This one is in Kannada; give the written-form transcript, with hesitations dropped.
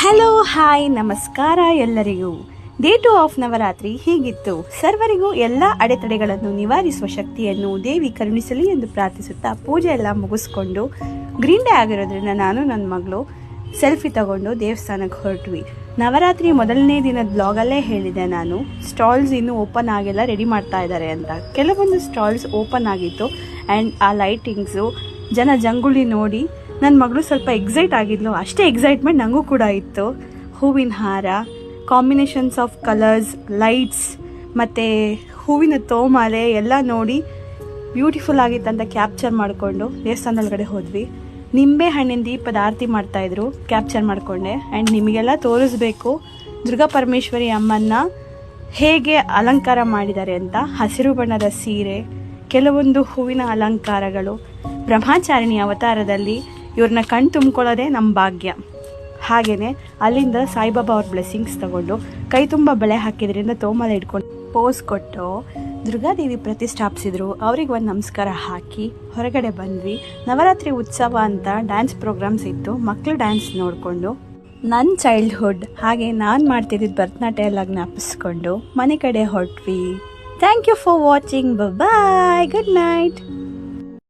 ಹಲೋ ಹಾಯ್ ನಮಸ್ಕಾರ ಎಲ್ಲರಿಗೂ. ಡೇ 2 ಆಫ್ ನವರಾತ್ರಿ ಹೀಗಿತ್ತು. ಸರ್ವರಿಗೂ ಎಲ್ಲ ಅಡೆತಡೆಗಳನ್ನು ನಿವಾರಿಸುವ ಶಕ್ತಿಯನ್ನು ದೇವಿ ಕರುಣಿಸಲಿ ಎಂದು ಪ್ರಾರ್ಥಿಸುತ್ತಾ ಪೂಜೆ ಎಲ್ಲ ಮುಗಿಸ್ಕೊಂಡು ಗ್ರೀನ್ ಡೇ ಆಗಿರೋದ್ರಿಂದ ನಾನು ನನ್ನ ಮಗಳು ಸೆಲ್ಫಿ ತಗೊಂಡು ದೇವಸ್ಥಾನಕ್ಕೆ ಹೊರಟ್ವಿ. ನವರಾತ್ರಿ ಮೊದಲನೇ ದಿನದ ಬ್ಲಾಗಲ್ಲೇ ಹೇಳಿದೆ ನಾನು, ಸ್ಟಾಲ್ಸ್ ಇನ್ನೂ ಓಪನ್ ಆಗಿಲ್ಲ, ರೆಡಿ ಮಾಡ್ತಾ ಇದ್ದಾರೆ ಅಂತ. ಕೆಲವೊಂದು ಸ್ಟಾಲ್ಸ್ ಓಪನ್ ಆಗಿತ್ತು ಆ್ಯಂಡ್ ಆ ಲೈಟಿಂಗ್ಸು ಜನ ಜಂಗುಳಿ ನೋಡಿ ನನ್ನ ಮಗಳು ಸ್ವಲ್ಪ ಎಕ್ಸೈಟ್ ಆಗಿದ್ಲು. ಅಷ್ಟೇ ಎಕ್ಸೈಟ್ಮೆಂಟ್ ನನಗೂ ಕೂಡ ಇತ್ತು. ಹೂವಿನ ಹಾರ, ಕಾಂಬಿನೇಷನ್ಸ್ ಆಫ್ ಕಲರ್ಸ್, ಲೈಟ್ಸ್ ಮತ್ತು ಹೂವಿನ ತೋಮಾಲೆ ಎಲ್ಲ ನೋಡಿ ಬ್ಯೂಟಿಫುಲ್ ಆಗಿತ್ತಂತ ಕ್ಯಾಪ್ಚರ್ ಮಾಡಿಕೊಂಡು ದೇವಸ್ಥಾನದೊಳಗಡೆ ಹೋದ್ವಿ. ನಿಂಬೆ ಹಣ್ಣಿನ ದೀಪದ ಆರತಿ ಮಾಡ್ತಾಯಿದ್ರು, ಕ್ಯಾಪ್ಚರ್ ಮಾಡಿಕೊಂಡೆ. ಆ್ಯಂಡ್ ನಿಮಗೆಲ್ಲ ತೋರಿಸ್ಬೇಕು ದುರ್ಗಾ ಪರಮೇಶ್ವರಿ ಅಮ್ಮನ್ನ ಹೇಗೆ ಅಲಂಕಾರ ಮಾಡಿದ್ದಾರೆ ಅಂತ. ಹಸಿರು ಬಣ್ಣದ ಸೀರೆ, ಕೆಲವೊಂದು ಹೂವಿನ ಅಲಂಕಾರಗಳು, ಬ್ರಹ್ಮಚಾರಿಣಿ ಅವತಾರದಲ್ಲಿ ಇವ್ರನ್ನ ಕಣ್ ತುಂಬ್ಕೊಳ್ಳೋದೇ ನಮ್ಮ ಭಾಗ್ಯ. ಹಾಗೆಯೇ ಅಲ್ಲಿಂದ ಸಾಯಿಬಾಬಾ ಅವ್ರ ಬ್ಲೆಸ್ಸಿಂಗ್ಸ್ ತಗೊಂಡು ಕೈ ತುಂಬ ಬಳೆ ಹಾಕಿದ್ರಿಂದ ತೋಮಾಲೆ ಇಟ್ಕೊಂಡು ಪೋಸ್ ಕೊಟ್ಟು ದುರ್ಗಾದೇವಿ ಪ್ರತಿಷ್ಠಾಪಿಸಿದ್ರು. ಅವ್ರಿಗೆ ಒಂದು ನಮಸ್ಕಾರ ಹಾಕಿ ಹೊರಗಡೆ ಬಂದ್ವಿ. ನವರಾತ್ರಿ ಉತ್ಸವ ಅಂತ ಡ್ಯಾನ್ಸ್ ಪ್ರೋಗ್ರಾಮ್ಸ್ ಇತ್ತು. ಮಕ್ಕಳು ಡ್ಯಾನ್ಸ್ ನೋಡಿಕೊಂಡು ನನ್ನ ಚೈಲ್ಡ್ಹುಡ್ ಹಾಗೆ ನಾನು ಮಾಡ್ತಿದ್ದಿದ್ದು ಭರತನಾಟ್ಯ ಎಲ್ಲ ಜ್ಞಾಪಿಸ್ಕೊಂಡು ಮನೆ ಕಡೆ ಹೊರಟ್ವಿ. Thank you for watching. Bye, good night.